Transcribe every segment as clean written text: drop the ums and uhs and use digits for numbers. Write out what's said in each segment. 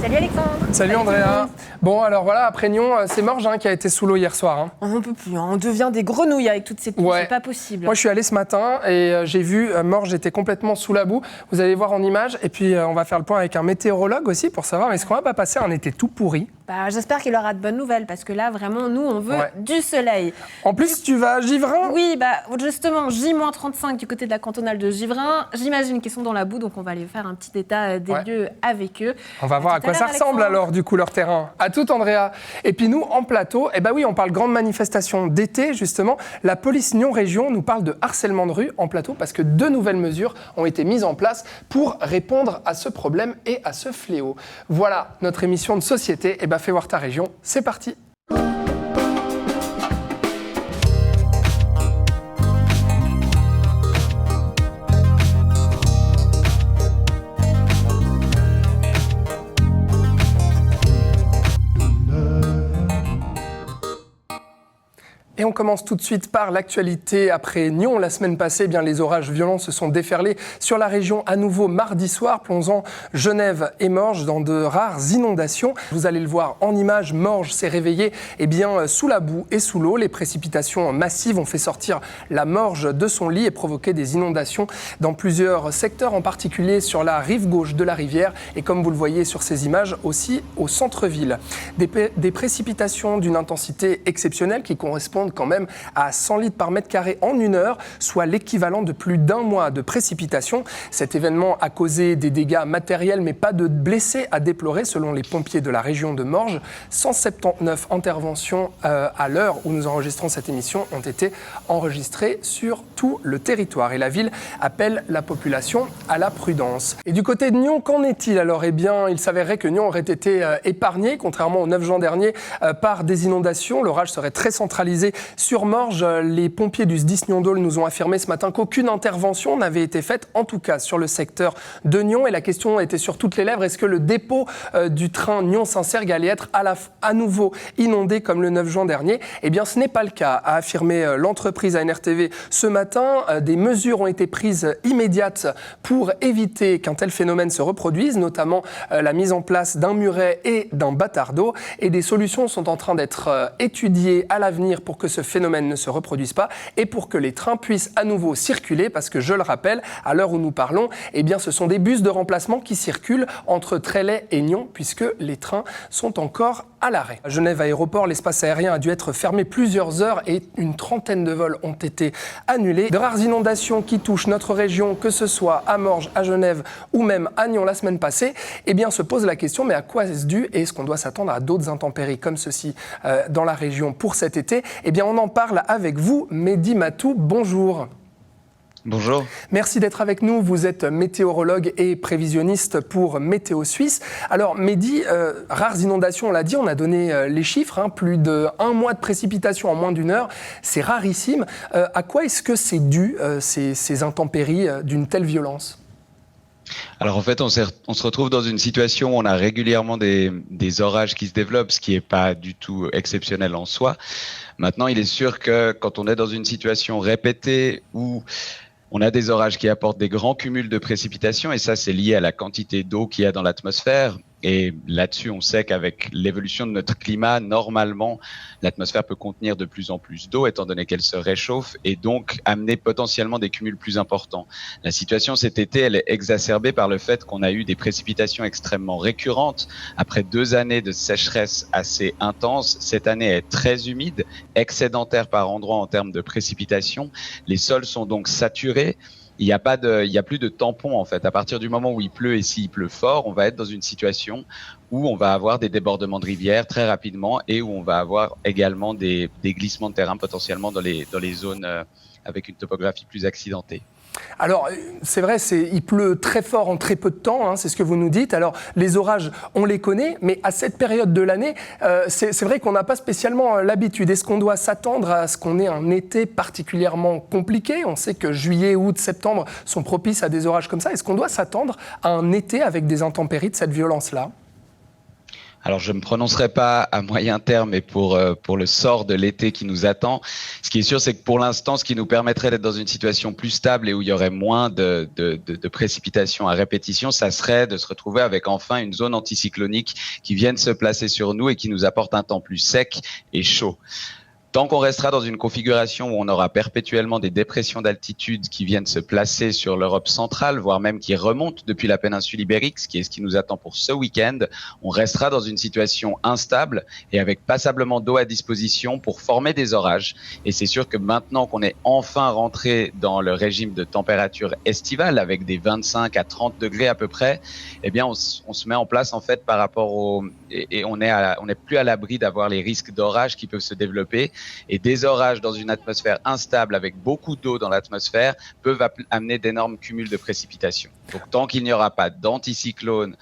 Salut Alexandre. Salut Andrea. Bon alors voilà, après Nyon, c'est Morges qui a été sous l'eau hier soir. Hein. On n'en peut plus, on devient des grenouilles avec toute cette pluie, c'est pas possible. Moi je suis allé ce matin et j'ai vu Morges était complètement sous la boue. Vous allez voir en image et puis on va faire le point avec un météorologue aussi pour savoir est-ce qu'on va pas passer un été tout pourri. J'espère qu'il aura de bonnes nouvelles parce que là vraiment nous on veut du soleil. En plus tu vas à Givrin. Oui, justement J-35 du côté de la cantonale de Givrin. J'imagine qu'ils sont dans la boue donc on va aller faire un petit état des lieux avec eux. On va voir à quoi ça ressemble alors du coup leur terrain. À tout Andrea. Et puis nous en plateau, on parle grande manifestation d'été justement. La police Nyon Région nous parle de harcèlement de rue en plateau parce que 2 nouvelles mesures ont été mises en place pour répondre à ce problème et à ce fléau. Voilà notre émission de société. Fais voir ta région, c'est parti. Et on commence tout de suite par l'actualité. Après Nyon, la semaine passée, les orages violents se sont déferlés sur la région à nouveau mardi soir, plongeant Genève et Morges dans de rares inondations. Vous allez le voir en image, Morges s'est réveillé sous la boue et sous l'eau. Les précipitations massives ont fait sortir la Morges de son lit et provoqué des inondations dans plusieurs secteurs, en particulier sur la rive gauche de la rivière et comme vous le voyez sur ces images aussi au centre-ville. Des précipitations d'une intensité exceptionnelle qui correspondent quand même à 100 litres par mètre carré en 1 heure, soit l'équivalent de plus d'1 mois de précipitation. Cet événement a causé des dégâts matériels, mais pas de blessés à déplorer, selon les pompiers de la région de Morges. 179 interventions à l'heure où nous enregistrons cette émission ont été enregistrées sur tout le territoire. Et la ville appelle la population à la prudence. Et du côté de Nyon, qu'en est-il alors ? Il s'avérerait que Nyon aurait été épargné, contrairement au 9 juin dernier, par des inondations. L'orage serait très centralisé sur Morges. Les pompiers du SDIS Nyon-Dol nous ont affirmé ce matin qu'aucune intervention n'avait été faite, en tout cas sur le secteur de Nyon. Et la question était sur toutes les lèvres, est-ce que le dépôt du train Nyon-Saint-Cergue allait être à nouveau inondé comme le 9 juin dernier ? Ce n'est pas le cas, a affirmé l'entreprise ANRTV ce matin. Des mesures ont été prises immédiates pour éviter qu'un tel phénomène se reproduise, notamment la mise en place d'un muret et d'un bâtard d'eau. Et des solutions sont en train d'être étudiées à l'avenir pour que ce phénomène ne se reproduise pas et pour que les trains puissent à nouveau circuler, parce que je le rappelle, à l'heure où nous parlons, ce sont des bus de remplacement qui circulent entre Trélay et Nyon, puisque les trains sont encore à l'arrêt. À Genève Aéroport, l'espace aérien a dû être fermé plusieurs heures et une trentaine de vols ont été annulés. De rares inondations qui touchent notre région, que ce soit à Morges, à Genève ou même à Nyon la semaine passée, se pose la question, mais à quoi est-ce dû et est-ce qu'on doit s'attendre à d'autres intempéries comme ceci dans la région pour cet été ? On en parle avec vous, Mehdi Matou, bonjour. Bonjour. Merci d'être avec nous. Vous êtes météorologue et prévisionniste pour Météo Suisse. Alors, Mehdi, rares inondations, on l'a dit, on a donné les chiffres, plus d'1 mois de précipitation en moins d'1 heure, c'est rarissime. À quoi est-ce que c'est dû, ces intempéries d'une telle violence ? Alors en fait, on se retrouve dans une situation où on a régulièrement des orages qui se développent, ce qui n'est pas du tout exceptionnel en soi. Maintenant, il est sûr que quand on est dans une situation répétée où on a des orages qui apportent des grands cumuls de précipitations, et ça c'est lié à la quantité d'eau qu'il y a dans l'atmosphère. Et là-dessus, on sait qu'avec l'évolution de notre climat, normalement, l'atmosphère peut contenir de plus en plus d'eau, étant donné qu'elle se réchauffe, et donc amener potentiellement des cumuls plus importants. La situation cet été, elle est exacerbée par le fait qu'on a eu des précipitations extrêmement récurrentes. Après 2 années de sécheresse assez intense, cette année est très humide, excédentaire par endroits en termes de précipitations. Les sols sont donc saturés. Il y a plus de tampon en fait. À partir du moment où il pleut et s'il pleut fort, on va être dans une situation où on va avoir des débordements de rivières très rapidement et où on va avoir également des glissements de terrain potentiellement dans les zones avec une topographie plus accidentée. Alors, c'est vrai, il pleut très fort en très peu de temps, c'est ce que vous nous dites. Alors, les orages, on les connaît, mais à cette période de l'année, c'est vrai qu'on n'a pas spécialement l'habitude. Est-ce qu'on doit s'attendre à ce qu'on ait un été particulièrement compliqué ? On sait que juillet, août, septembre sont propices à des orages comme ça. Est-ce qu'on doit s'attendre à un été avec des intempéries de cette violence-là ? Alors, je ne me prononcerai pas à moyen terme et pour le sort de l'été qui nous attend. Ce qui est sûr, c'est que pour l'instant, ce qui nous permettrait d'être dans une situation plus stable et où il y aurait moins de précipitations à répétition, ça serait de se retrouver avec enfin une zone anticyclonique qui vienne se placer sur nous et qui nous apporte un temps plus sec et chaud. Tant qu'on restera dans une configuration où on aura perpétuellement des dépressions d'altitude qui viennent se placer sur l'Europe centrale, voire même qui remontent depuis la péninsule ibérique, ce qui est ce qui nous attend pour ce week-end, on restera dans une situation instable et avec passablement d'eau à disposition pour former des orages. Et c'est sûr que maintenant qu'on est enfin rentré dans le régime de température estivale avec des 25 à 30 degrés à peu près, eh bien on se met en place en fait par rapport et on est plus à l'abri d'avoir les risques d'orages qui peuvent se développer. Et des orages dans une atmosphère instable avec beaucoup d'eau dans l'atmosphère peuvent amener d'énormes cumuls de précipitations. Donc tant qu'il n'y aura pas d'anticyclone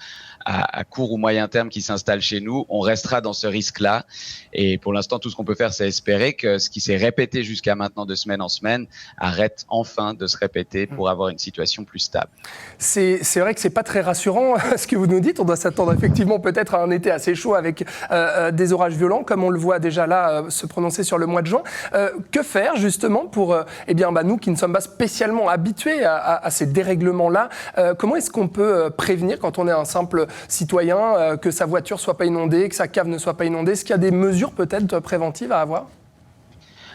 à court ou moyen terme qui s'installe chez nous, on restera dans ce risque-là. Et pour l'instant, tout ce qu'on peut faire, c'est espérer que ce qui s'est répété jusqu'à maintenant de semaine en semaine arrête enfin de se répéter pour avoir une situation plus stable. C'est vrai que c'est pas très rassurant ce que vous nous dites. On doit s'attendre effectivement peut-être à un été assez chaud avec des orages violents, comme on le voit déjà là se prononcer sur le mois de juin. Que faire justement pour nous qui ne sommes pas spécialement habitués à ces dérèglements-là, comment est-ce qu'on peut prévenir quand on est un simple citoyen que sa voiture soit pas inondée, que sa cave ne soit pas inondée? Est-ce qu'il y a des mesures peut-être préventives à avoir?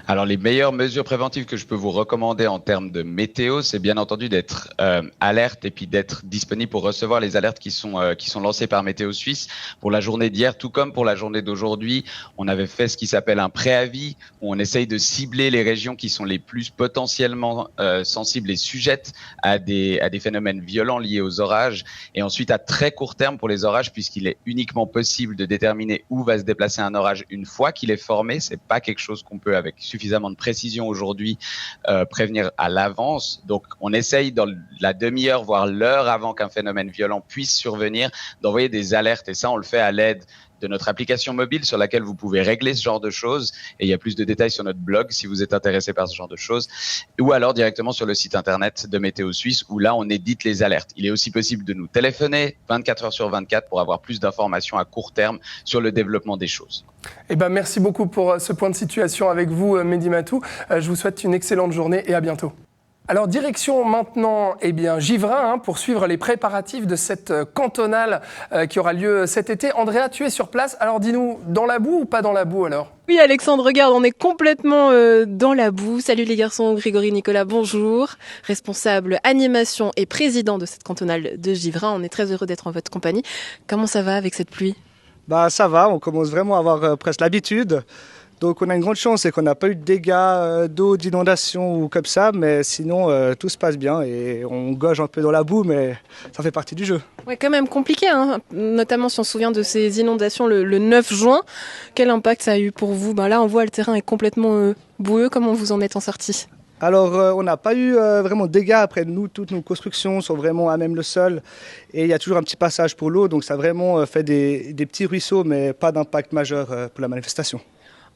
Alors, les meilleures mesures préventives que je peux vous recommander en termes de météo, c'est bien entendu d'être alerte et puis d'être disponible pour recevoir les alertes qui sont lancées par Météo Suisse. Pour la journée d'hier, tout comme pour la journée d'aujourd'hui, on avait fait ce qui s'appelle un préavis, où on essaye de cibler les régions qui sont les plus potentiellement sensibles et sujettes à des phénomènes violents liés aux orages. Et ensuite, à très court terme pour les orages, puisqu'il est uniquement possible de déterminer où va se déplacer un orage une fois qu'il est formé. C'est pas quelque chose qu'on peut avec suffisamment de précision aujourd'hui prévenir à l'avance. Donc on essaye dans la demi-heure voire l'heure avant qu'un phénomène violent puisse survenir d'envoyer des alertes, et ça on le fait à l'aide de notre application mobile sur laquelle vous pouvez régler ce genre de choses, et il y a plus de détails sur notre blog si vous êtes intéressé par ce genre de choses, ou alors directement sur le site internet de Météo Suisse où là on édite les alertes. Il est aussi possible de nous téléphoner 24 heures sur 24 pour avoir plus d'informations à court terme sur le développement des choses. Merci beaucoup pour ce point de situation avec vous, Mehdi Matou. Je vous souhaite une excellente journée et à bientôt. Alors, direction maintenant Givrin pour suivre les préparatifs de cette cantonale qui aura lieu cet été. Andrea, tu es sur place. Alors, dis-nous, dans la boue ou pas dans la boue alors ? Oui, Alexandre, regarde, on est complètement dans la boue. Salut les garçons, Grégory, Nicolas, bonjour. Responsable animation et président de cette cantonale de Givrin. On est très heureux d'être en votre compagnie. Comment ça va avec cette pluie ? Ça va, on commence vraiment à avoir presque l'habitude. Donc on a une grande chance, c'est qu'on n'a pas eu de dégâts d'eau, d'inondation ou comme ça, mais sinon tout se passe bien et on gauge un peu dans la boue, mais ça fait partie du jeu. Ouais, quand même compliqué, notamment si on se souvient de ces inondations le 9 juin. Quel impact ça a eu pour vous ? Là on voit le terrain est complètement boueux, comment vous en êtes en sortie ? Alors on n'a pas eu vraiment de dégâts, après nous, toutes nos constructions sont vraiment à même le sol et il y a toujours un petit passage pour l'eau, donc ça a vraiment fait des petits ruisseaux, mais pas d'impact majeur pour la manifestation.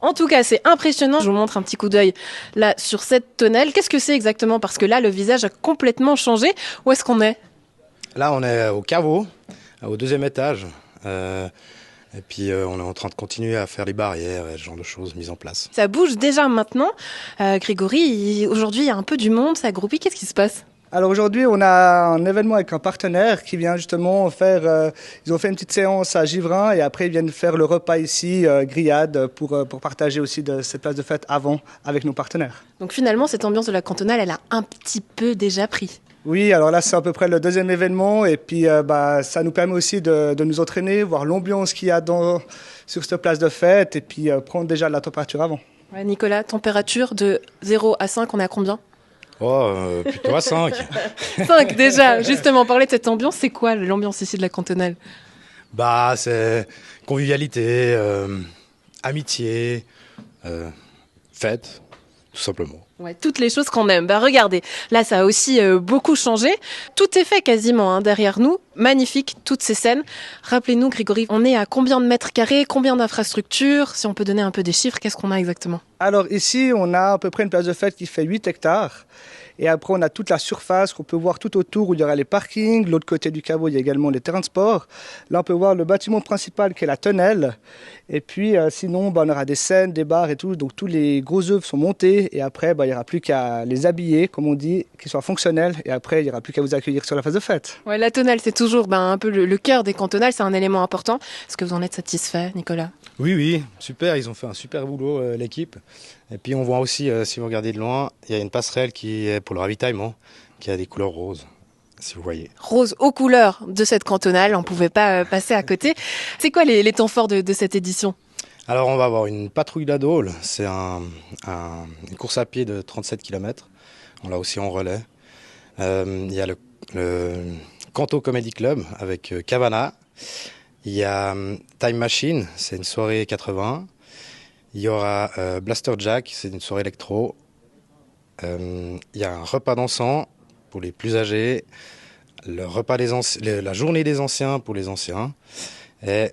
En tout cas, c'est impressionnant. Je vous montre un petit coup d'œil là sur cette tonnelle. Qu'est-ce que c'est exactement ? Parce que là, le visage a complètement changé. Où est-ce qu'on est ? Là, on est au caveau, au 2e étage. Et puis, on est en train de continuer à faire les barrières et ce genre de choses mises en place. Ça bouge déjà maintenant. Grégory, aujourd'hui, il y a un peu du monde, ça groupie. Qu'est-ce qui se passe ? Alors aujourd'hui, on a un événement avec un partenaire qui vient justement faire... ils ont fait une petite séance à Givrin et après ils viennent faire le repas ici, grillade, pour partager aussi de cette place de fête avant avec nos partenaires. Donc finalement, cette ambiance de la cantonale, elle a un petit peu déjà pris. Oui, alors là, c'est à peu près le 2e événement et puis ça nous permet aussi de nous entraîner, voir l'ambiance qu'il y a sur cette place de fête et puis prendre déjà la température avant. Ouais, Nicolas, température de 0 à 5, on est à combien ? Plutôt à 5. 5 déjà, justement, parler de cette ambiance, c'est quoi l'ambiance ici de la cantonale ? C'est convivialité, amitié, fête, tout simplement. Ouais, toutes les choses qu'on aime. Regardez, là ça a aussi beaucoup changé. Tout est fait quasiment derrière nous. Magnifique, toutes ces scènes. Rappelez-nous, Grégory, on est à combien de mètres carrés, combien d'infrastructures? Si on peut donner un peu des chiffres, qu'est-ce qu'on a exactement? Alors ici, on a à peu près une place de fête qui fait 8 hectares. Et après, on a toute la surface qu'on peut voir tout autour où il y aura les parkings. De l'autre côté du caveau, il y a également les terrains de sport. Là, on peut voir le bâtiment principal qui est la tonnelle. Et puis, sinon, on aura des scènes, des bars et tout. Donc, tous les gros œuvres sont montés. Et après, il n'y aura plus qu'à les habiller, comme on dit, qu'ils soient fonctionnels. Et après, il n'y aura plus qu'à vous accueillir sur la phase de fête. Ouais, la tonnelle, c'est toujours un peu le cœur des cantonales. C'est un élément important. Est-ce que vous en êtes satisfait, Nicolas? Oui, super, ils ont fait un super boulot, l'équipe. Et puis on voit aussi, si vous regardez de loin, il y a une passerelle qui est pour le ravitaillement, qui a des couleurs roses, si vous voyez. Rose aux couleurs de cette cantonale, on ne pouvait pas passer à côté. C'est quoi les temps forts de cette édition? Alors on va avoir une patrouille d'Adôle, c'est une course à pied de 37 km. On l'a aussi en relais. Il y a le Canto Comedy Club avec Cavana. Il y a Time Machine, c'est une soirée 80. Il y aura Blaster Jack, c'est une soirée électro. Il y a un repas dansant pour les plus âgés. La journée des anciens pour les anciens. Et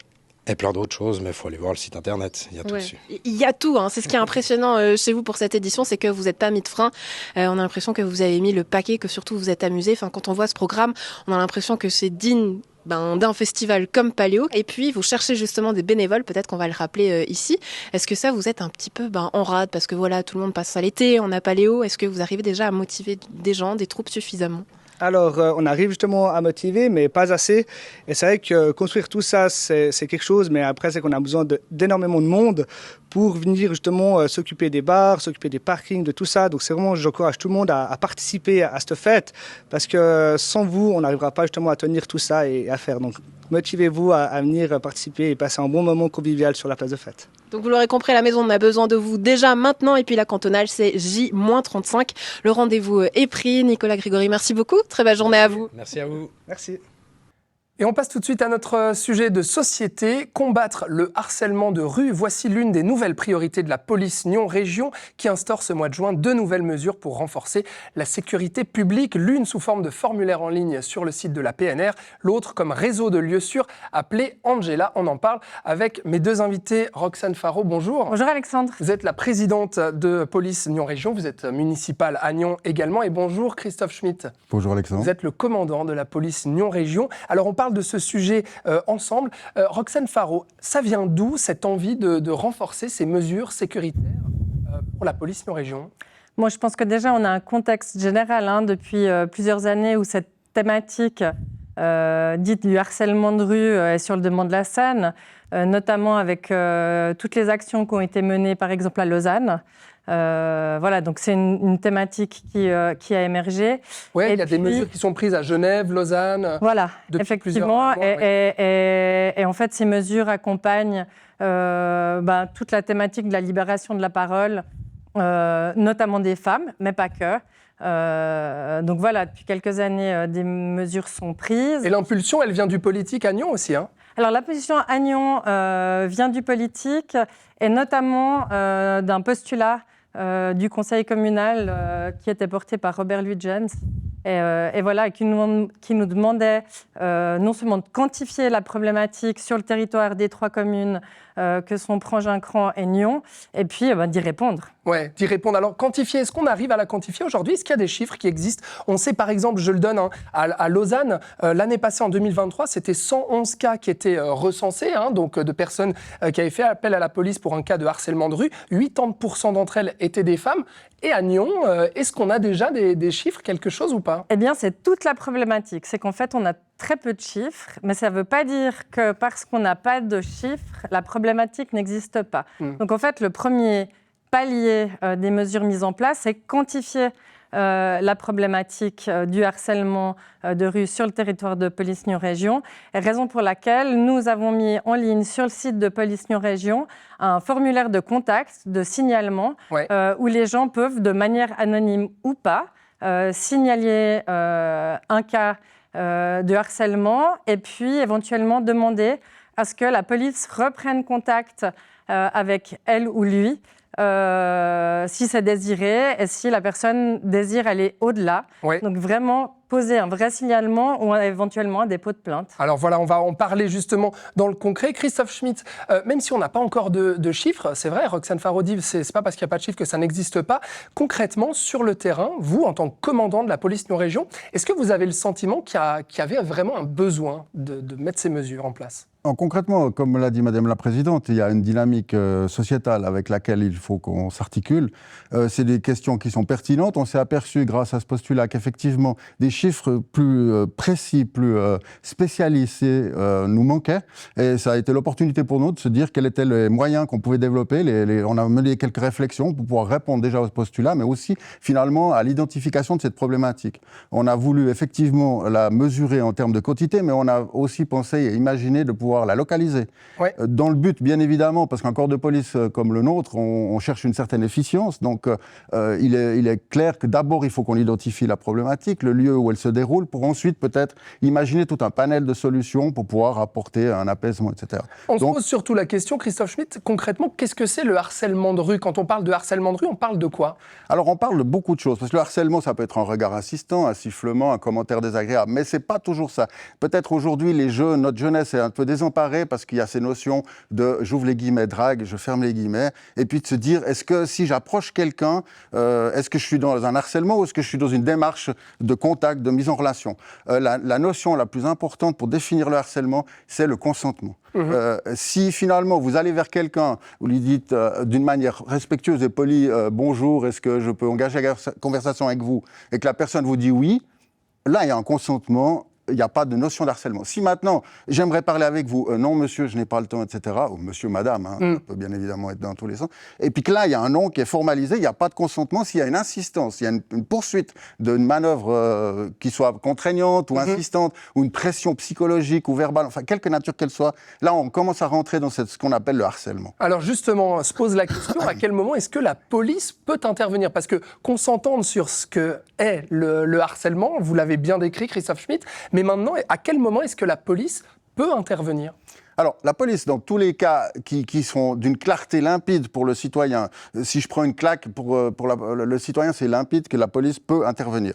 plein d'autres choses, mais il faut aller voir le site internet, il y a tout dessus. Il y a tout, c'est ce qui est impressionnant chez vous pour cette édition, c'est que vous n'êtes pas mis de frein. On a l'impression que vous avez mis le paquet, que surtout vous êtes amusé. Quand on voit ce programme, on a l'impression que c'est digne d'un festival comme Paléo. Et puis, vous cherchez justement des bénévoles, peut-être qu'on va le rappeler ici. Est-ce que ça, vous êtes un petit peu en rade, parce que voilà, tout le monde passe à l'été, on a Paléo. Est-ce que vous arrivez déjà à motiver des gens, des troupes suffisamment? Alors, on arrive justement à motiver, mais pas assez. Et c'est vrai que construire tout ça, c'est quelque chose, mais après, c'est qu'on a besoin d'énormément de monde pour venir justement s'occuper des bars, s'occuper des parkings, de tout ça. Donc, c'est vraiment, j'encourage tout le monde à participer à cette fête, parce que sans vous, on n'arrivera pas justement à tenir tout ça et à faire. Donc, motivez-vous à venir participer et passer un bon moment convivial sur la place de fête. Donc vous l'aurez compris, la maison, on a besoin de vous déjà maintenant. Et puis la cantonale, c'est J-35. Le rendez-vous est pris. Nicolas, Grégory, merci beaucoup. Très belle journée à vous. Merci à vous. Merci. Et on passe tout de suite à notre sujet de société, combattre le harcèlement de rue. Voici l'une des nouvelles priorités de la police Nyon Région qui instaure ce mois de juin 2 nouvelles mesures pour renforcer la sécurité publique. L'une sous forme de formulaire en ligne sur le site de la PNR, l'autre comme réseau de lieux sûrs appelé Angela. On en parle avec mes deux invités. Roxane Faro, bonjour. Bonjour Alexandre. Vous êtes la présidente de police Nyon Région, vous êtes municipale à Nyon également. Et bonjour Christophe Schmitt. Bonjour Alexandre. Vous êtes le commandant de la police Nyon Région. Alors on parle de ce sujet ensemble. Roxane Faro, ça vient d'où cette envie de renforcer ces mesures sécuritaires pour la police Nyon Région? Moi, je pense que déjà, on a un contexte général depuis plusieurs années où cette thématique dite du harcèlement de rue est sur le devant de la scène, notamment avec toutes les actions qui ont été menées, par exemple, à Lausanne. Voilà, donc c'est une thématique qui a émergé. Oui, il y a des mesures qui sont prises à Genève, Lausanne. Voilà, effectivement. Et en fait, ces mesures accompagnent toute la thématique de la libération de la parole, notamment des femmes, mais pas que. Donc voilà, depuis quelques années, des mesures sont prises. Et l'impulsion, elle vient du politique à Nyon aussi, Alors, la position à Nyon vient du politique et notamment d'un postulat du conseil communal qui était porté par Robert Louis-Jens et voilà, qui nous demandait non seulement de quantifier la problématique sur le territoire des 3 communes que sont Prangin-Cran et Nyon, et puis d'y répondre. Oui, d'y répondre. Alors, quantifier, est-ce qu'on arrive à la quantifier aujourd'hui? Est-ce qu'il y a des chiffres qui existent? On sait par exemple, je le donne, à Lausanne, l'année passée en 2023, c'était 111 cas qui étaient recensés, donc de personnes qui avaient fait appel à la police pour un cas de harcèlement de rue. 80% d'entre elles étaient des femmes. Et à Nyon, est-ce qu'on a déjà des chiffres, quelque chose ou pas? Eh bien, c'est toute la problématique. C'est qu'en fait, on a très peu de chiffres, mais ça ne veut pas dire que parce qu'on n'a pas de chiffres, la problématique n'existe pas. Donc en fait, le premier palier des mesures mises en place, c'est quantifier la problématique du harcèlement de rue sur le territoire de Police Nyon Région, raison pour laquelle nous avons mis en ligne sur le site de Police Nyon Région un formulaire de contact, de signalement, où les gens peuvent, de manière anonyme ou pas, signaler un cas de harcèlement et puis éventuellement demander à ce que la police reprenne contact avec elle ou lui, si c'est désiré et si la personne désire aller au-delà. Ouais. Donc vraiment poser un vrai signalement ou éventuellement un dépôt de plainte. Alors voilà, on va en parler justement dans le concret. Christophe Schmitt, même si on n'a pas encore de chiffres, c'est vrai, Roxane Farodiv, c'est pas parce qu'il n'y a pas de chiffres que ça n'existe pas. Concrètement, sur le terrain, vous, en tant que commandant de la police Nord-Région, est-ce que vous avez le sentiment qu'il y avait vraiment un besoin de mettre ces mesures en place ? Concrètement, comme l'a dit Madame la Présidente, il y a une dynamique sociétale avec laquelle il faut qu'on s'articule. C'est des questions qui sont pertinentes. On s'est aperçu, grâce à ce postulat, qu'effectivement, des chiffres plus précis, plus spécialisés nous manquaient. Et ça a été l'opportunité pour nous de se dire quels étaient les moyens qu'on pouvait développer. On a mené quelques réflexions pour pouvoir répondre déjà au postulat, mais aussi, finalement, à l'identification de cette problématique. On a voulu effectivement la mesurer en termes de quantité, mais on a aussi pensé et imaginé de pouvoir la localiser. Ouais. Dans le but, bien évidemment, parce qu'un corps de police comme le nôtre, on cherche une certaine efficience. Donc, il est clair que d'abord, il faut qu'on identifie la problématique, le lieu où elle se déroule, pour ensuite peut-être imaginer tout un panel de solutions pour pouvoir apporter un apaisement, etc. On se pose surtout la question, Christophe Schmitt, concrètement, qu'est-ce que c'est le harcèlement de rue ? Quand on parle de harcèlement de rue, on parle de quoi ? Alors, on parle de beaucoup de choses, parce que le harcèlement, ça peut être un regard insistant, un sifflement, un commentaire désagréable, mais c'est pas toujours ça. Peut-être aujourd'hui, notre jeunesse est un peu désemparée parce qu'il y a ces notions de, j'ouvre les guillemets, drague, je ferme les guillemets, et puis de se dire, est-ce que si j'approche quelqu'un, est-ce que je suis dans un harcèlement ou est-ce que je suis dans une démarche de contact, de mise en relation ? La notion la plus importante pour définir le harcèlement, c'est le consentement. Si finalement vous allez vers quelqu'un, vous lui dites d'une manière respectueuse et polie, bonjour, est-ce que je peux engager la conversation avec vous, et que la personne vous dit oui, là il y a un consentement. Il n'y a pas de notion d'harcèlement. Si maintenant, j'aimerais parler avec vous, non monsieur, je n'ai pas le temps, etc., ou monsieur, madame, ça peut bien évidemment être dans tous les sens, et puis que là, il y a un non qui est formalisé, il n'y a pas de consentement, s'il y a une insistance, il y a une poursuite d'une manœuvre qui soit contraignante ou insistante, ou une pression psychologique ou verbale, enfin, quelque nature qu'elle soit, là, on commence à rentrer dans ce qu'on appelle le harcèlement. Alors justement, se pose la question, à quel moment est-ce que la police peut intervenir ? Parce que qu'on s'entende sur ce que est le harcèlement, vous l'avez bien décrit, Christophe Schmitt, mais maintenant, à quel moment est-ce que la police peut intervenir ? Alors, la police, dans tous les cas qui sont d'une clarté limpide pour le citoyen, si je prends une claque pour le citoyen, c'est limpide que la police peut intervenir.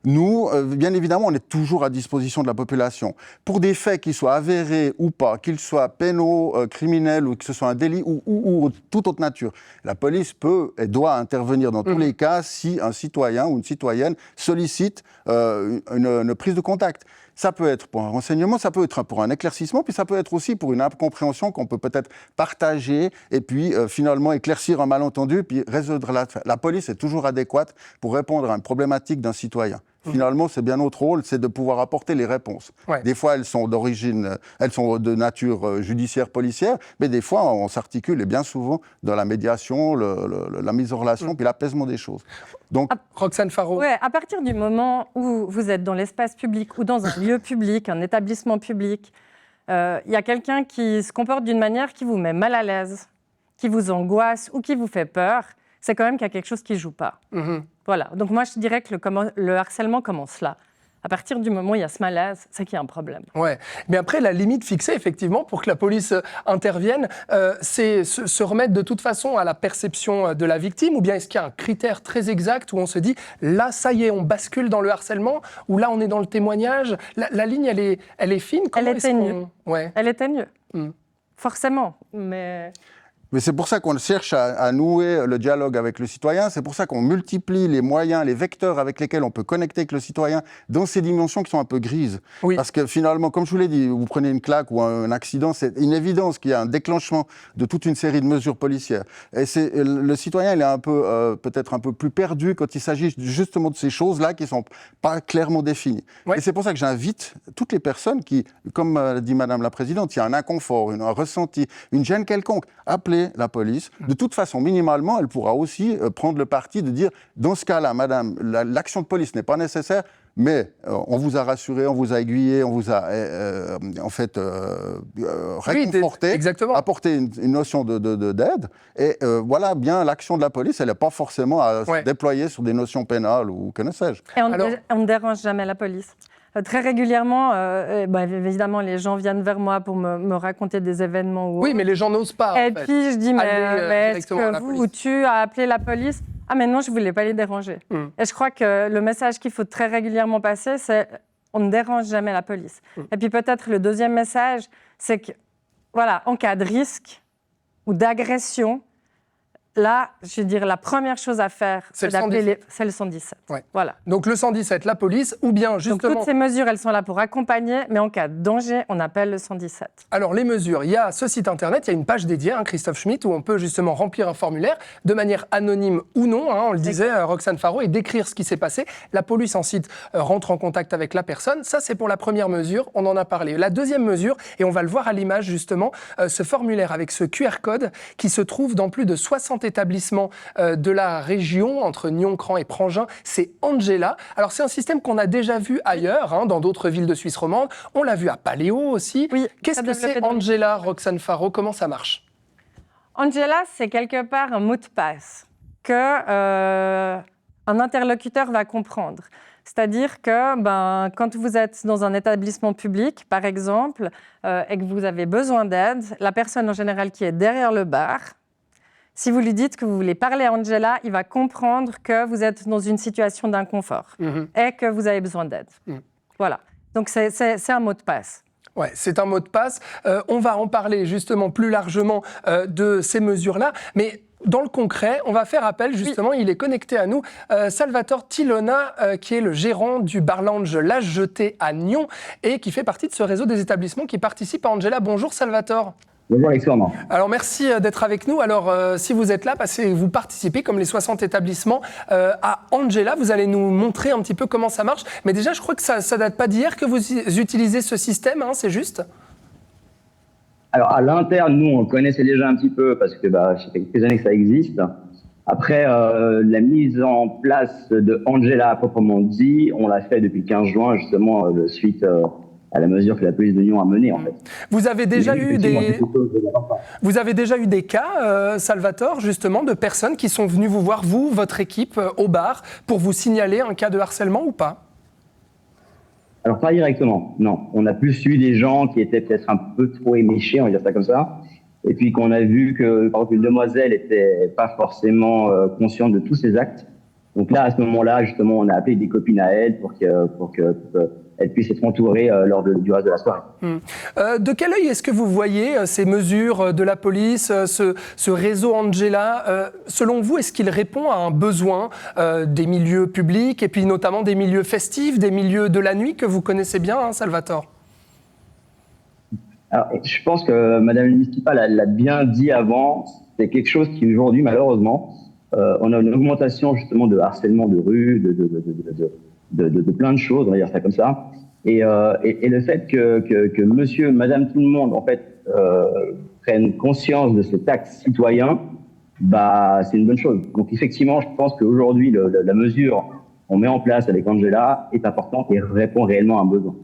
Nous, bien évidemment, on est toujours à disposition de la population. Pour des faits qui soient avérés ou pas, qu'ils soient pénaux, criminels, ou que ce soit un délit ou toute autre nature, la police peut et doit intervenir dans tous les cas si un citoyen ou une citoyenne sollicite une prise de contact. Ça peut être pour un renseignement, ça peut être pour un éclaircissement, puis ça peut être aussi pour une incompréhension qu'on peut peut-être partager et puis finalement éclaircir un malentendu, puis résoudre la police est toujours adéquate pour répondre à une problématique d'un citoyen. Finalement, c'est bien notre rôle, c'est de pouvoir apporter les réponses. Ouais. Des fois, elles sont de nature judiciaire, policière, mais des fois, on s'articule, et bien souvent, dans la médiation, la mise en relation, puis l'apaisement des choses. Donc, Roxane Faro. Ouais, à partir du moment où vous êtes dans l'espace public ou dans un lieu public, un établissement public, il y a quelqu'un qui se comporte d'une manière qui vous met mal à l'aise, qui vous angoisse ou qui vous fait peur, c'est quand même qu'il y a quelque chose qui ne joue pas. Voilà. Donc moi, je dirais que le harcèlement commence là. À partir du moment où il y a ce malaise, c'est qu'il y a un problème. Ouais. Mais après, la limite fixée, effectivement, pour que la police intervienne, c'est se remettre de toute façon à la perception de la victime, ou bien est-ce qu'il y a un critère très exact où on se dit, là, ça y est, on bascule dans le harcèlement, ou là, on est dans le témoignage. La ligne, elle est fine. Elle est ténue. Ouais. Elle est ténue. Forcément, Mais c'est pour ça qu'on cherche à nouer le dialogue avec le citoyen, c'est pour ça qu'on multiplie les moyens, les vecteurs avec lesquels on peut connecter avec le citoyen dans ces dimensions qui sont un peu grises. Oui. Parce que finalement, comme je vous l'ai dit, vous prenez une claque ou un accident, c'est une évidence qu'il y a un déclenchement de toute une série de mesures policières. Et le citoyen, il est peut-être un peu plus perdu quand il s'agit justement de ces choses-là qui ne sont pas clairement définies. Ouais. Et c'est pour ça que j'invite toutes les personnes qui, comme dit Madame la Présidente, il y a un inconfort, un ressenti, une gêne quelconque, appelez la police. De toute façon, minimalement, elle pourra aussi prendre le parti de dire, dans ce cas-là, madame, l'action de police n'est pas nécessaire, mais on vous a rassuré, on vous a aiguillé, on vous a réconforté, apporté une notion d'aide. Et voilà, bien, l'action de la police, elle n'est pas forcément à se déployer sur des notions pénales ou que ne sais-je. Et on ne dérange jamais la police. très régulièrement, évidemment, les gens viennent vers moi pour me raconter des événements. Oui, mais les gens n'osent pas. Et puis je dis, mais est-ce directement à la que police. tu as appelé la police? Ah, mais non, je ne voulais pas les déranger. Et je crois que le message qu'il faut très régulièrement passer, c'est on ne dérange jamais la police. Et puis peut-être le deuxième message, c'est que, voilà, en cas de risque ou d'agression, là, je veux dire, la première chose à faire, c'est d'appeler c'est le 117. Ouais. Voilà. Donc le 117, la police, ou bien justement... Donc toutes ces mesures, elles sont là pour accompagner, mais en cas de danger, on appelle le 117. Alors les mesures, il y a ce site internet, il y a une page dédiée, Christophe Schmitt, où on peut justement remplir un formulaire de manière anonyme ou non, on le disait, Roxane Faro, et décrire ce qui s'est passé. La police ensuite rentre en contact avec la personne. Ça, c'est pour la première mesure, on en a parlé. La deuxième mesure, et on va le voir à l'image justement, ce formulaire avec ce QR code qui se trouve dans plus de 60 établissements de la région, entre Nyon-Cran et Prangin, c'est Angela. Alors c'est un système qu'on a déjà vu ailleurs, dans d'autres villes de Suisse romande. On l'a vu à Paléo aussi. Oui, qu'est-ce que c'est Angela, Roxane Faro? Comment ça marche? Angela, c'est quelque part un mot de passe que un interlocuteur va comprendre. C'est-à-dire que quand vous êtes dans un établissement public, par exemple, et que vous avez besoin d'aide, la personne en général qui est derrière le bar, si vous lui dites que vous voulez parler à Angela, il va comprendre que vous êtes dans une situation d'inconfort et que vous avez besoin d'aide. Voilà. Donc, c'est un mot de passe. Ouais, c'est un mot de passe. On va en parler justement plus largement de ces mesures-là. Mais dans le concret, on va faire appel justement, il est connecté à nous, Salvatore Tilona, qui est le gérant du bar lounge La Jetée à Nyon et qui fait partie de ce réseau des établissements qui participent à Angela. Bonjour Salvatore. Bonjour Alexandre. Alors merci d'être avec nous. Alors si vous êtes là, parce que vous participez comme les 60 établissements à Angela, vous allez nous montrer un petit peu comment ça marche. Mais déjà, je crois que ça date pas d'hier que vous utilisez ce système, c'est juste? Alors à l'interne, nous on le connaissait déjà un petit peu parce que ça fait quelques années que ça existe. Après la mise en place de Angela à proprement dit, on l'a fait depuis le 15 juin justement suite à la mesure que la police de Nyon a menée en fait. Vous avez déjà eu des cas, Salvatore, justement, de personnes qui sont venues vous voir, vous, votre équipe, au bar, pour vous signaler un cas de harcèlement ou pas? Alors pas directement, non. On a plus eu des gens qui étaient peut-être un peu trop éméchés, on va dire ça comme ça, et puis qu'on a vu que par exemple une demoiselle n'était pas forcément consciente de tous ses actes. Donc là, à ce moment-là, justement, on a appelé des copines à elle pour qu'elle puisse être entourée lors du reste de la soirée. De quel œil est-ce que vous voyez ces mesures de la police, ce réseau Angela? Selon vous, est-ce qu'il répond à un besoin des milieux publics et puis notamment des milieux festifs, des milieux de la nuit que vous connaissez bien, Salvatore? Alors, je pense que Madame la municipale l'a bien dit avant, c'est quelque chose qui aujourd'hui, malheureusement, on a une augmentation justement de harcèlement de rue, de plein de choses, on va dire ça comme ça. Et le fait que monsieur, madame, tout le monde, en fait, prennent conscience de cet acte citoyen, c'est une bonne chose. Donc effectivement, je pense qu'aujourd'hui, la mesure qu'on met en place avec Angela est importante et répond réellement à un besoin.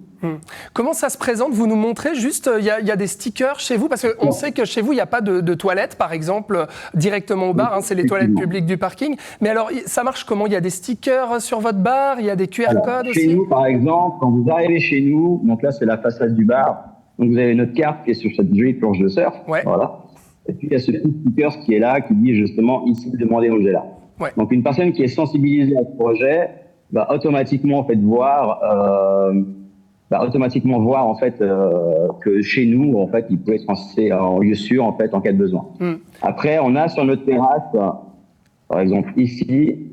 Comment ça se présente? Vous nous montrez juste, il y a des stickers chez vous, parce qu'on sait que chez vous, il n'y a pas de toilettes, par exemple, directement au bar, c'est les toilettes publiques du parking. Mais alors, ça marche comment? Il y a des stickers sur votre bar, il y a des QR codes aussi? Chez nous, par exemple, quand vous arrivez chez nous, donc là, c'est la façade du bar, donc vous avez notre carte qui est sur cette jolie planche de surf, voilà. Et puis, il y a ce petit sticker qui est là, qui dit justement, ici, demandez Angela. Ouais. Donc, une personne qui est sensibilisée à ce projet va automatiquement, en fait, voir en fait que chez nous en fait il peut être en lieu sûr en fait en cas de besoin. Après on a sur notre terrasse par exemple ici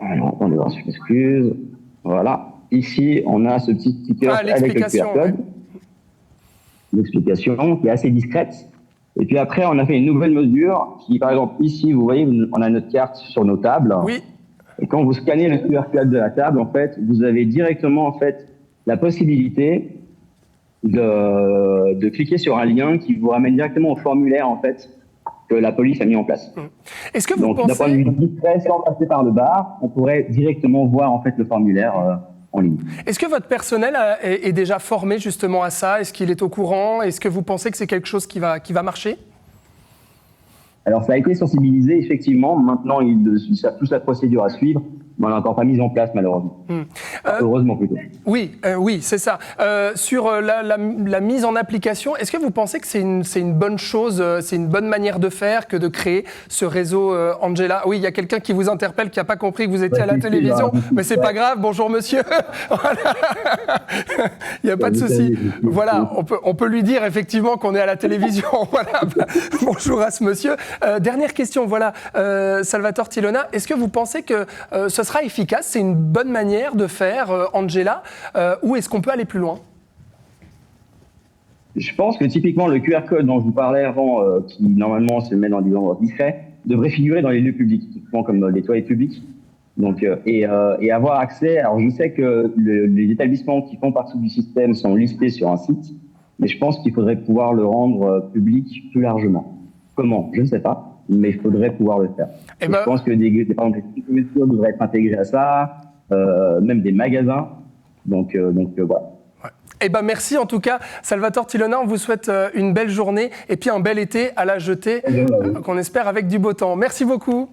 alors, on va s'excuse voilà ici on a ce petit sticker avec le QR code l'explication qui est assez discrète et puis après on a fait une nouvelle mesure qui par exemple ici vous voyez on a notre carte sur nos tables et quand vous scannez le QR code de la table en fait vous avez directement en fait la possibilité de cliquer sur un lien qui vous ramène directement au formulaire en fait que la police a mis en place. Est-ce que vous Donc, pensez... d'un point de vue discret, sans passer par le bar, on pourrait directement voir en fait le formulaire en ligne. Est-ce que votre personnel est déjà formé justement à ça? Est-ce qu'il est au courant? Est-ce que vous pensez que c'est quelque chose qui va marcher? Alors ça a été sensibilisé effectivement. Maintenant ils savent tous la procédure à suivre. mais on n'a encore pas mis en place malheureusement. Heureusement plutôt. Oui, c'est ça. Sur la mise en application, est-ce que vous pensez que c'est une bonne chose, c'est une bonne manière de faire que de créer ce réseau Angela? Oui, il y a quelqu'un qui vous interpelle, qui n'a pas compris que vous étiez à la télévision, mais c'est pas grave. Bonjour monsieur. Il n'y a pas de souci. Voilà, on peut lui dire effectivement qu'on est à la télévision. Voilà. Bonjour à ce monsieur. Dernière question, voilà, Salvatore Tilona, est-ce que vous pensez que ce sera efficace? C'est une bonne manière de faire Angela, ou est-ce qu'on peut aller plus loin? Je pense que typiquement le QR code dont je vous parlais avant, qui normalement se met dans des endroits discrets, devrait figurer dans les lieux publics, typiquement comme les toilettes publiques. Donc, et avoir accès. Alors je sais que les établissements qui font partie du système sont listés sur un site, mais je pense qu'il faudrait pouvoir le rendre public plus largement. Comment? Je ne sais pas. Mais il faudrait pouvoir le faire. Je pense que par exemple, des mesures devraient être intégrées à ça, même des magasins. Donc voilà. Eh ben merci en tout cas, Salvatore Tilona. On vous souhaite une belle journée et puis un bel été à la jetée, qu'on espère avec du beau temps. Merci beaucoup.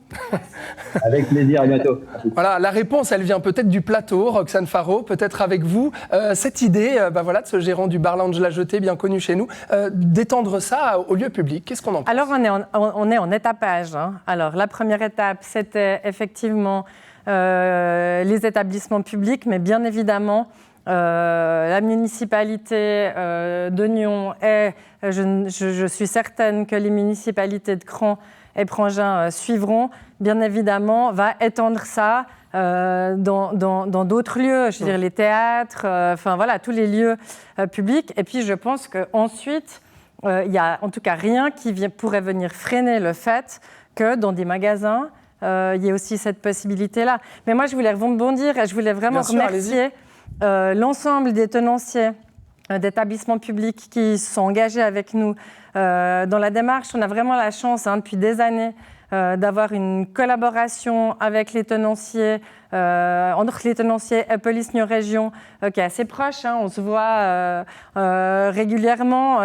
Avec plaisir, à bientôt. Voilà, la réponse, elle vient peut-être du plateau, Roxane Faro, peut-être avec vous. Cette idée, voilà, de ce gérant du bar Lounge La Jetée, bien connu chez nous, d'étendre ça au lieu public. Qu'est-ce qu'on en pense? Alors, on est en étapage. Alors, la première étape, c'était effectivement les établissements publics, mais bien évidemment, la municipalité de Nyon et je suis certaine que les municipalités de Cran et Prangin suivront, bien évidemment, va étendre ça dans d'autres lieux, je veux dire les théâtres, enfin voilà, tous les lieux publics. Et puis je pense qu'ensuite, il n'y a en tout cas rien qui pourrait venir freiner le fait que dans des magasins, il y ait aussi cette possibilité-là. Mais moi, je voulais rebondir et je voulais vraiment remercier l'ensemble des tenanciers d'établissements publics qui se sont engagés avec nous dans la démarche. On a vraiment la chance depuis des années d'avoir une collaboration avec les tenanciers, entre les tenanciers et Police Nyon Région, qui est assez proche. On se voit régulièrement.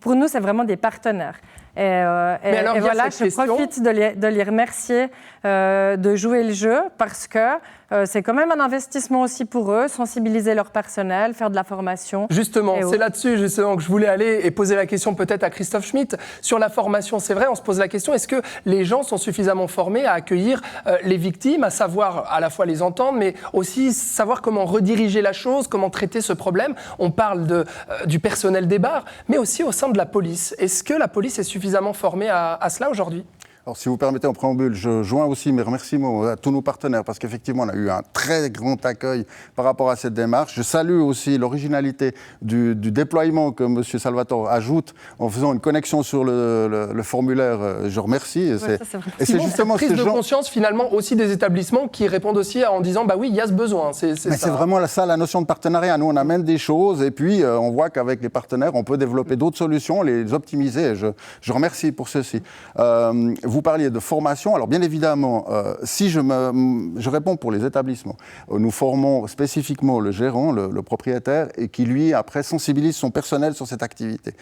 Pour nous, c'est vraiment des partenaires. Et voilà, je profite de les remercier de jouer le jeu parce que c'est quand même un investissement aussi pour eux, sensibiliser leur personnel, faire de la formation. Justement, c'est là-dessus justement que je voulais aller et poser la question peut-être à Christophe Schmitt. Sur la formation, c'est vrai, on se pose la question, est-ce que les gens sont suffisamment formés à accueillir les victimes, à savoir à la fois les entendre, mais aussi savoir comment rediriger la chose, comment traiter ce problème? On parle du personnel des bars, mais aussi au sein de la police. Est-ce que la police est suffisamment formée à cela aujourd'hui? Alors, si vous permettez, en préambule, je joins aussi mes remerciements à tous nos partenaires parce qu'effectivement, on a eu un très grand accueil par rapport à cette démarche. Je salue aussi l'originalité du déploiement que M. Salvatore ajoute en faisant une connexion sur le formulaire. Je remercie. Et c'est justement cette prise de conscience, finalement, aussi des établissements qui répondent aussi en disant bah oui, il y a ce besoin. C'est vraiment ça, la notion de partenariat. Nous, on amène des choses et puis on voit qu'avec les partenaires, on peut développer d'autres solutions, les optimiser. Je remercie pour ceci. Vous parliez de formation. Alors, bien évidemment, si je réponds pour les établissements, nous formons spécifiquement le gérant, le propriétaire, et qui, lui, après, sensibilise son personnel sur cette activité.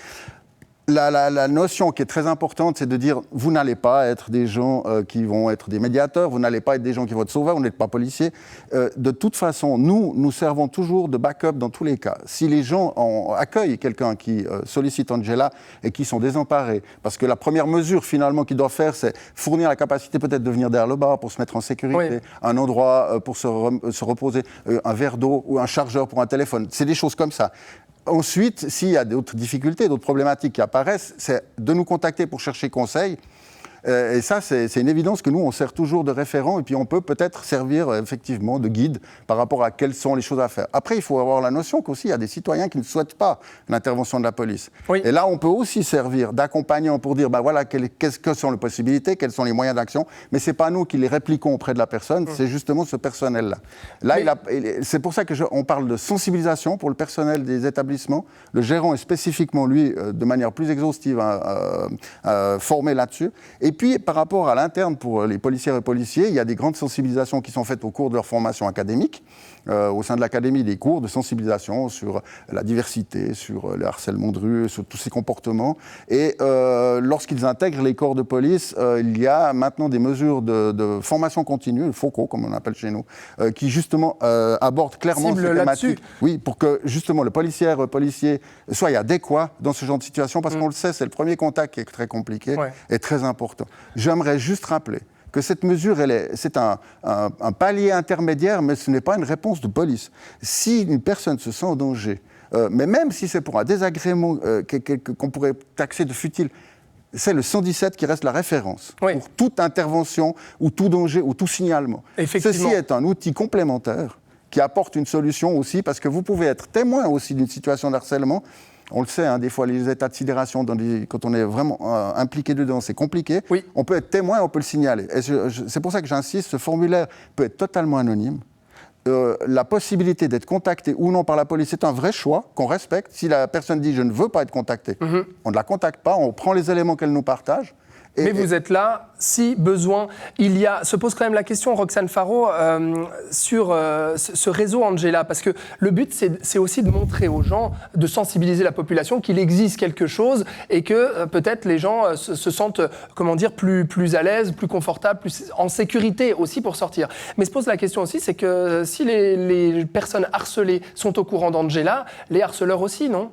La notion qui est très importante, c'est de dire vous n'allez pas être des gens qui vont être des médiateurs, vous n'allez pas être des gens qui vont être sauveurs, vous n'êtes pas policiers. De toute façon, nous servons toujours de backup dans tous les cas. Si les gens accueillent quelqu'un qui sollicite Angela et qui sont désemparés, parce que la première mesure finalement qu'ils doivent faire, c'est fournir la capacité peut-être de venir derrière le bar pour se mettre en sécurité, un endroit pour se reposer, un verre d'eau ou un chargeur pour un téléphone. C'est des choses comme ça. Ensuite, s'il y a d'autres difficultés, d'autres problématiques qui apparaissent, c'est de nous contacter pour chercher conseil. Et ça, c'est une évidence que nous, on sert toujours de référent et puis on peut peut-être servir effectivement de guide par rapport à quelles sont les choses à faire. Après, il faut avoir la notion qu'aussi, il y a des citoyens qui ne souhaitent pas l'intervention de la police. Oui. Et là, on peut aussi servir d'accompagnant pour dire, ben voilà, que sont les possibilités, quels sont les moyens d'action, mais ce n'est pas nous qui les répliquons auprès de la personne, c'est justement ce personnel-là. Là, c'est pour ça qu'on parle de sensibilisation pour le personnel des établissements. Le gérant est spécifiquement, lui, de manière plus exhaustive, formé là-dessus. Et puis, par rapport à l'interne pour les policières et policiers, il y a des grandes sensibilisations qui sont faites au cours de leur formation académique. Au sein de l'académie, des cours de sensibilisation sur la diversité, sur le harcèlement de rue, sur tous ces comportements. Et lorsqu'ils intègrent les corps de police, il y a maintenant des mesures de formation continue, le FOCO, comme on appelle chez nous, qui justement abordent clairement ces thématiques. Oui, pour que justement le policier soit adéquat dans ce genre de situation, parce qu'on le sait, c'est le premier contact qui est très compliqué et très important. J'aimerais juste rappeler que cette mesure, c'est un palier intermédiaire, mais ce n'est pas une réponse de police. Si une personne se sent en danger, mais même si c'est pour un désagrément qu'on pourrait taxer de futile, c'est le 117 qui reste la référence pour toute intervention ou tout danger ou tout signalement. Ceci est un outil complémentaire qui apporte une solution aussi, parce que vous pouvez être témoin aussi d'une situation de harcèlement. On le sait, des fois, les états de sidération, quand on est vraiment impliqué dedans, c'est compliqué. Oui. On peut être témoin, on peut le signaler. Et c'est pour ça que j'insiste, ce formulaire peut être totalement anonyme. La possibilité d'être contacté ou non par la police, c'est un vrai choix qu'on respecte. Si la personne dit « je ne veux pas être contacté », on ne la contacte pas, on prend les éléments qu'elle nous partage. Mais vous êtes là, si besoin, il y a... Se pose quand même la question, Roxane Faro, sur ce réseau Angela, parce que le but, c'est aussi de montrer aux gens, de sensibiliser la population qu'il existe quelque chose et que peut-être les gens se sentent, plus à l'aise, plus confortables, plus en sécurité aussi pour sortir. Mais se pose la question aussi, c'est que si les personnes harcelées sont au courant d'Angela, les harceleurs aussi, non ?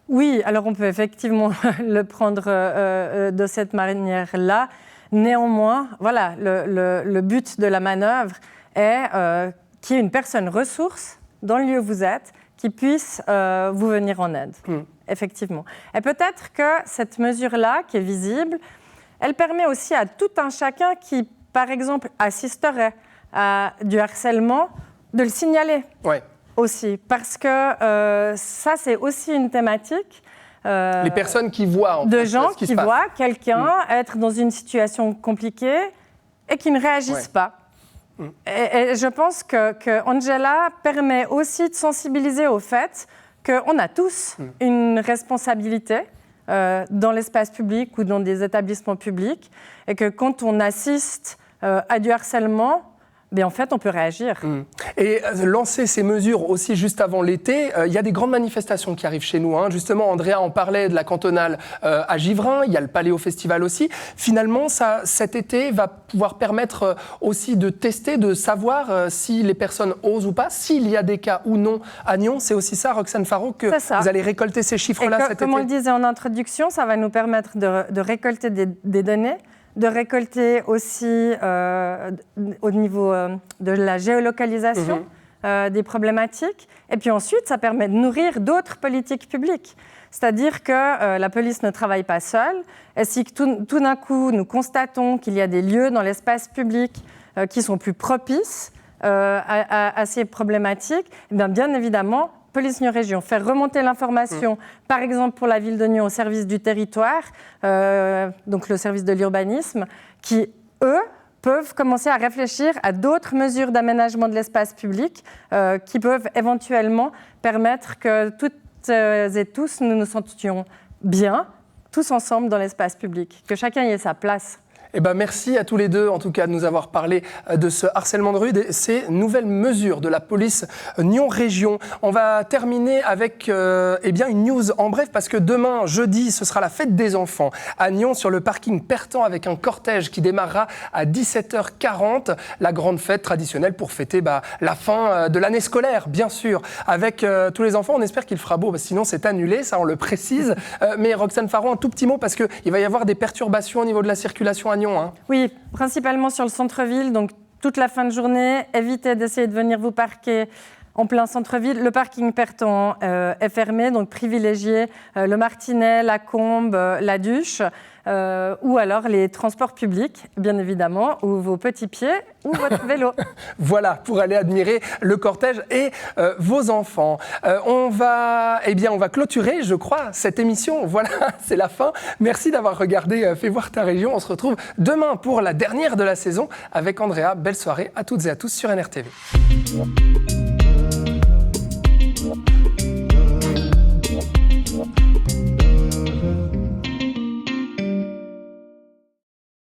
Oui, alors on peut effectivement le prendre de cette manière-là. Néanmoins, voilà, le but de la manœuvre est qu'il y ait une personne ressource dans le lieu où vous êtes qui puisse vous venir en aide, effectivement. Et peut-être que cette mesure-là, qui est visible, elle permet aussi à tout un chacun qui, par exemple, assisterait à du harcèlement, de le signaler. Ouais. Aussi, parce que ça, c'est aussi une thématique. Les personnes qui voient, de gens qui voient quelqu'un être dans une situation compliquée et qui ne réagissent pas. Et je pense que Angela permet aussi de sensibiliser au fait qu'on a tous une responsabilité dans l'espace public ou dans des établissements publics, et que quand on assiste à du harcèlement, en fait, on peut réagir. Et lancer ces mesures aussi juste avant l'été, il y a des grandes manifestations qui arrivent chez nous. Justement, Andrea en parlait de la cantonale à Givrin, il y a le Paléo Festival aussi. Finalement, cet été va pouvoir permettre aussi de tester, de savoir si les personnes osent ou pas, s'il y a des cas ou non à Nyon. C'est aussi ça, Roxane Faro, que vous allez récolter ces chiffres-là cet été. Comme on le disait en introduction, ça va nous permettre de récolter des données, de récolter aussi au niveau de la géolocalisation des problématiques. Et puis ensuite, ça permet de nourrir d'autres politiques publiques. C'est-à-dire que la police ne travaille pas seule. Et si tout d'un coup, nous constatons qu'il y a des lieux dans l'espace public qui sont plus propices à ces problématiques, bien évidemment, Police Nyon Région, faire remonter l'information, par exemple pour la ville de Nyon au service du territoire, donc le service de l'urbanisme, qui, eux, peuvent commencer à réfléchir à d'autres mesures d'aménagement de l'espace public qui peuvent éventuellement permettre que toutes et tous nous nous sentions bien, tous ensemble dans l'espace public, que chacun y ait sa place. Merci à tous les deux, en tout cas, de nous avoir parlé de ce harcèlement de rue, de ces nouvelles mesures de la police Nyon Région. On va terminer avec une news en bref, parce que demain, jeudi, ce sera la fête des enfants à Nyon, sur le parking Pertan, avec un cortège qui démarrera à 17h40. La grande fête traditionnelle pour fêter la fin de l'année scolaire, bien sûr. Avec tous les enfants, on espère qu'il fera beau, parce que sinon c'est annulé, ça on le précise. Mais Roxane Faro, un tout petit mot, parce qu'il va y avoir des perturbations au niveau de la circulation à Nyon. Oui, principalement sur le centre-ville, donc toute la fin de journée, évitez d'essayer de venir vous parquer en plein centre-ville. Le parking Pertan est fermé, donc privilégiez le Martinet, la Combe, la Duche, ou alors les transports publics, bien évidemment, ou vos petits pieds, ou votre vélo. Voilà, pour aller admirer le cortège et vos enfants. On va clôturer, je crois, cette émission. Voilà, c'est la fin. Merci d'avoir regardé Fais voir ta région. On se retrouve demain pour la dernière de la saison avec Andrea. Belle soirée à toutes et à tous sur NRTV.